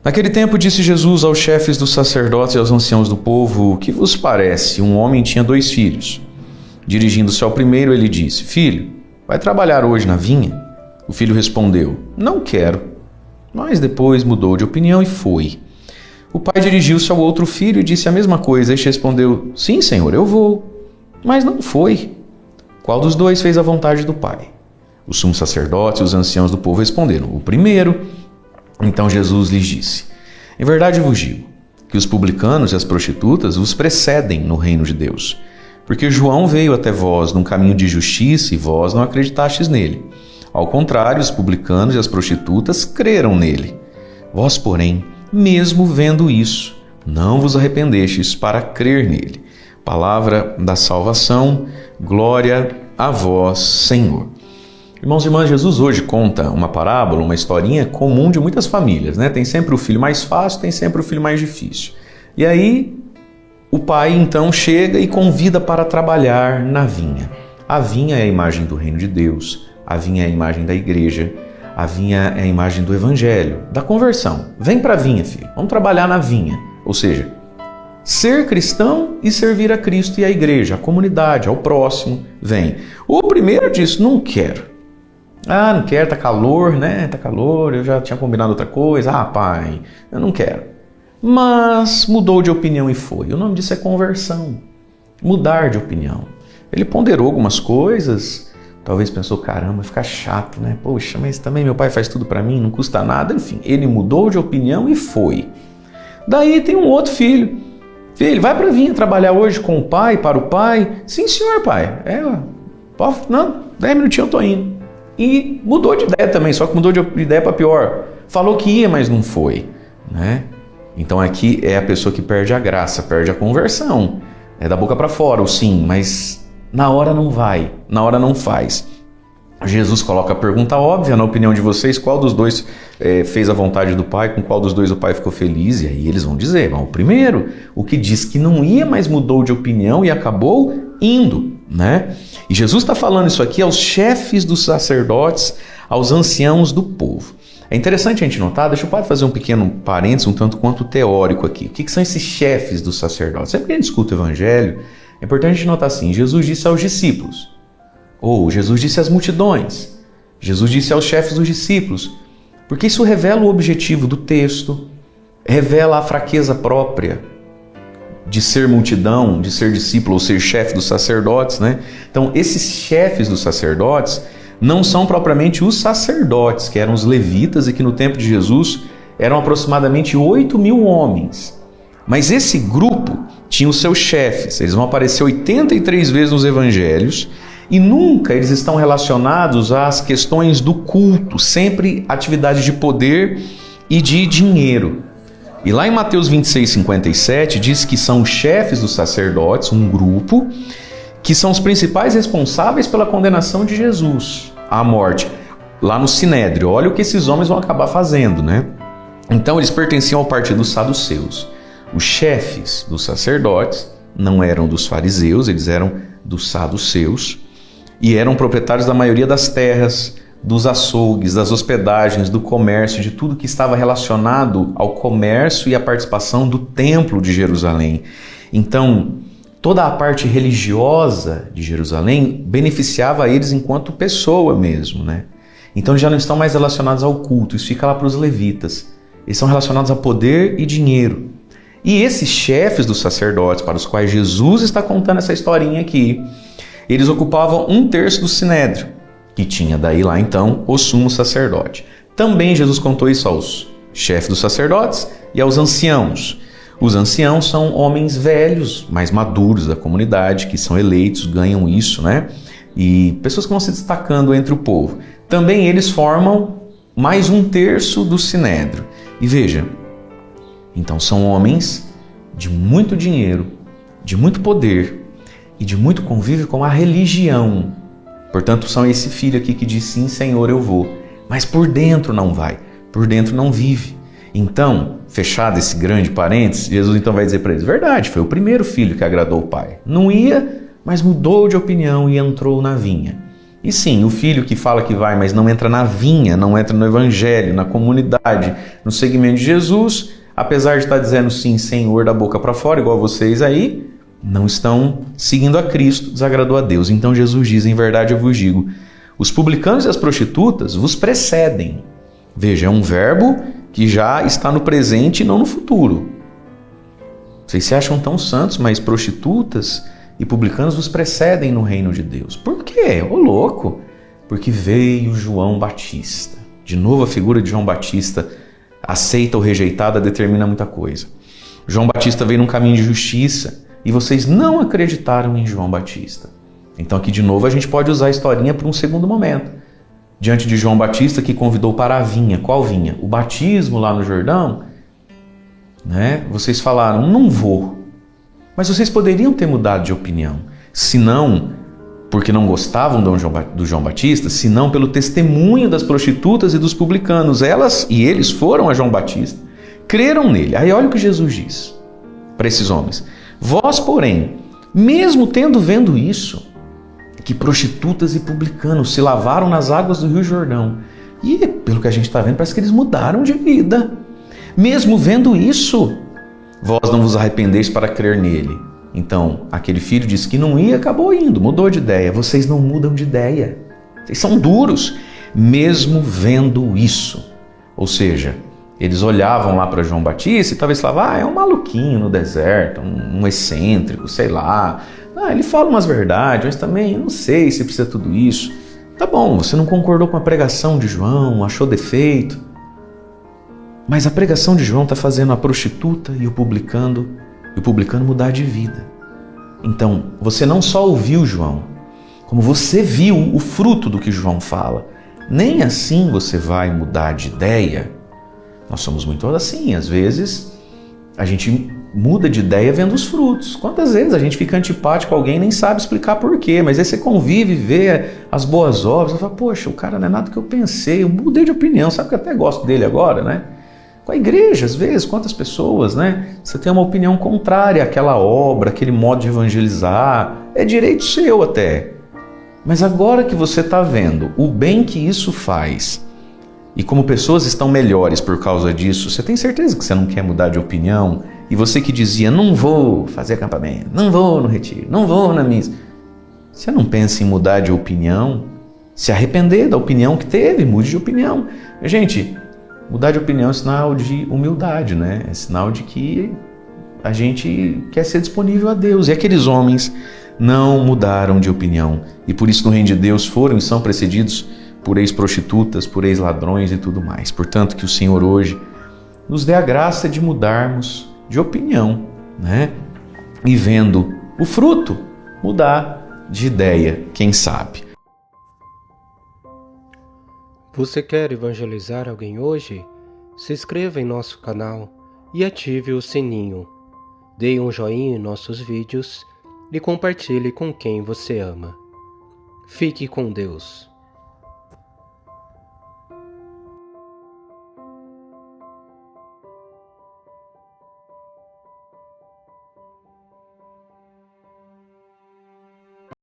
Naquele tempo disse Jesus aos chefes dos sacerdotes e aos anciãos do povo: O que vos parece? Um homem tinha 2 filhos. Dirigindo-se ao primeiro, ele disse: Filho, vai trabalhar hoje na vinha? O filho respondeu: Não quero. Mas depois mudou de opinião e foi. O pai dirigiu-se ao outro filho e disse a mesma coisa. Este respondeu: Sim, senhor, eu vou. Mas não foi. Qual dos 2 fez a vontade do pai? Os sumos sacerdotes e os anciãos do povo responderam: O primeiro. Então Jesus lhes disse: Em verdade vos digo que os publicanos e as prostitutas vos precedem no reino de Deus. Porque João veio até vós num caminho de justiça e vós não acreditastes nele. Ao contrário, os publicanos e as prostitutas creram nele. Vós, porém, mesmo vendo isso, não vos arrependestes para crer nele. Palavra da salvação, glória a vós, Senhor. Irmãos e irmãs, Jesus hoje conta uma parábola, uma historinha comum de muitas famílias, né? Tem sempre o filho mais fácil, tem sempre o filho mais difícil. E aí, o pai então chega e convida para trabalhar na vinha. A vinha é a imagem do reino de Deus, a vinha é a imagem da igreja, a vinha é a imagem do evangelho, da conversão. Vem para a vinha, filho, vamos trabalhar na vinha. Ou seja, ser cristão e servir a Cristo e a igreja, a comunidade, ao próximo, vem. O primeiro disse: Não quero. Ah, não quero, tá calor, né? Tá calor, eu já tinha combinado outra coisa. Ah, pai, eu não quero. Mas mudou de opinião e foi. O nome disso é conversão. Mudar de opinião. Ele ponderou algumas coisas, talvez pensou: caramba, fica chato, né? Poxa, mas também meu pai faz tudo pra mim, não custa nada. Enfim, ele mudou de opinião e foi. Daí tem um outro filho. Filho, vai pra vinha trabalhar hoje com o pai, para o pai? Sim, senhor, pai. Não, 10 minutinhos eu tô indo. E mudou de ideia também, só que mudou de ideia para pior. Falou que ia, mas não foi, né? Então aqui é a pessoa que perde a graça, perde a conversão. É da boca para fora o sim, mas na hora não vai, na hora não faz. Jesus coloca a pergunta óbvia: na opinião de vocês, qual dos 2 fez a vontade do pai? Com qual dos 2 o pai ficou feliz? E aí eles vão dizer: o primeiro, o que diz que não ia, mas mudou de opinião e acabou indo, né? E Jesus está falando isso aqui aos chefes dos sacerdotes, aos anciãos do povo. É interessante a gente notar, deixa o padre fazer um pequeno parênteses, um tanto quanto teórico aqui. O que são esses chefes dos sacerdotes? Sempre que a gente escuta o evangelho, é importante a gente notar assim: Jesus disse aos discípulos, ou Jesus disse às multidões, Jesus disse aos chefes dos discípulos, porque isso revela o objetivo do texto, revela a fraqueza própria de ser multidão, de ser discípulo ou ser chefe dos sacerdotes, né? Então, esses chefes dos sacerdotes não são propriamente os sacerdotes, que eram os levitas e que no tempo de Jesus eram aproximadamente 8.000 homens. Mas esse grupo tinha os seus chefes, eles vão aparecer 83 vezes nos evangelhos e nunca eles estão relacionados às questões do culto, sempre atividades de poder e de dinheiro. E lá em Mateus 26:57 diz que são os chefes dos sacerdotes, um grupo, que são os principais responsáveis pela condenação de Jesus à morte, lá no Sinédrio. Olha o que esses homens vão acabar fazendo, né? Então eles pertenciam ao partido dos saduceus. Os chefes dos sacerdotes não eram dos fariseus, eles eram dos saduceus e eram proprietários da maioria das terras, dos açougues, das hospedagens, do comércio, de tudo que estava relacionado ao comércio e à participação do templo de Jerusalém. Então, toda a parte religiosa de Jerusalém beneficiava eles enquanto pessoa mesmo, né? Então, eles já não estão mais relacionados ao culto, isso fica lá para os levitas. Eles são relacionados a poder e dinheiro. E esses chefes dos sacerdotes, para os quais Jesus está contando essa historinha aqui, eles ocupavam 1/3 do sinédrio, que tinha daí lá então o sumo sacerdote. Também Jesus contou isso aos chefes dos sacerdotes e aos anciãos. Os anciãos são homens velhos, mais maduros da comunidade, que são eleitos, ganham isso, né? E pessoas que vão se destacando entre o povo. Também eles formam mais 1/3 do sinédrio. E veja, então são homens de muito dinheiro, de muito poder e de muito convívio com a religião. Portanto, são esse filho aqui que diz: sim, Senhor, eu vou. Mas por dentro não vai, por dentro não vive. Então, fechado esse grande parênteses, Jesus então vai dizer para eles: verdade, foi o primeiro filho que agradou o pai. Não ia, mas mudou de opinião e entrou na vinha. E sim, o filho que fala que vai, mas não entra na vinha, não entra no evangelho, na comunidade, no segmento de Jesus, apesar de estar dizendo sim, Senhor, da boca para fora, igual vocês aí, não estão seguindo a Cristo, desagradou a Deus. Então Jesus diz, em verdade eu vos digo, os publicanos e as prostitutas vos precedem. Veja, é um verbo que já está no presente e não no futuro. Vocês se acham tão santos, mas prostitutas e publicanos vos precedem no reino de Deus. Por quê? Ô louco! Porque veio João Batista. De novo a figura de João Batista, aceita ou rejeitada, determina muita coisa. João Batista veio num caminho de justiça e vocês não acreditaram em João Batista. Então aqui de novo a gente pode usar a historinha para um segundo momento. Diante de João Batista que convidou para a vinha. Qual vinha? O batismo lá no Jordão. Vocês falaram, não vou. Mas vocês poderiam ter mudado de opinião. Se não, porque não gostavam do João Batista, se não pelo testemunho das prostitutas e dos publicanos. Elas e eles foram a João Batista, creram nele. Aí olha o que Jesus diz para esses homens. Vós, porém, mesmo vendo isso, que prostitutas e publicanos se lavaram nas águas do Rio Jordão. E, pelo que a gente está vendo, parece que eles mudaram de vida. Mesmo vendo isso, vós não vos arrependeis para crer nele. Então, aquele filho disse que não ia, acabou indo, mudou de ideia. Vocês não mudam de ideia. Vocês são duros, mesmo vendo isso. Ou seja, eles olhavam lá para João Batista e talvez falavam, é um maluquinho no deserto, um excêntrico, sei lá. Ele fala umas verdades, mas também eu não sei se precisa tudo isso. Tá bom, você não concordou com a pregação de João, achou defeito. Mas a pregação de João está fazendo a prostituta e o publicano mudar de vida. Então, você não só ouviu João, como você viu o fruto do que João fala. Nem assim você vai mudar de ideia. Nós somos muito assim, às vezes a gente muda de ideia vendo os frutos. Quantas vezes a gente fica antipático a alguém e nem sabe explicar por quê, mas aí você convive, vê as boas obras, você fala, poxa, o cara não é nada que eu pensei, eu mudei de opinião, sabe que eu até gosto dele agora, né? Com a igreja, às vezes, quantas pessoas, né? Você tem uma opinião contrária àquela obra, aquele modo de evangelizar, é direito seu até. Mas agora que você está vendo o bem que isso faz e como pessoas estão melhores por causa disso, você tem certeza que você não quer mudar de opinião? E você que dizia, não vou fazer acampamento, não vou no retiro, não vou na missa. Você não pensa em mudar de opinião? Se arrepender da opinião que teve, mude de opinião. Gente, mudar de opinião é sinal de humildade, né? É sinal de que a gente quer ser disponível a Deus. E aqueles homens não mudaram de opinião. E por isso no reino de Deus foram e são precedidos por ex-prostitutas, por ex-ladrões e tudo mais. Portanto, que o Senhor hoje nos dê a graça de mudarmos de opinião, né? E vendo o fruto, mudar de ideia, quem sabe. Você quer evangelizar alguém hoje? Se inscreva em nosso canal e ative o sininho. Dê um joinha em nossos vídeos e compartilhe com quem você ama. Fique com Deus.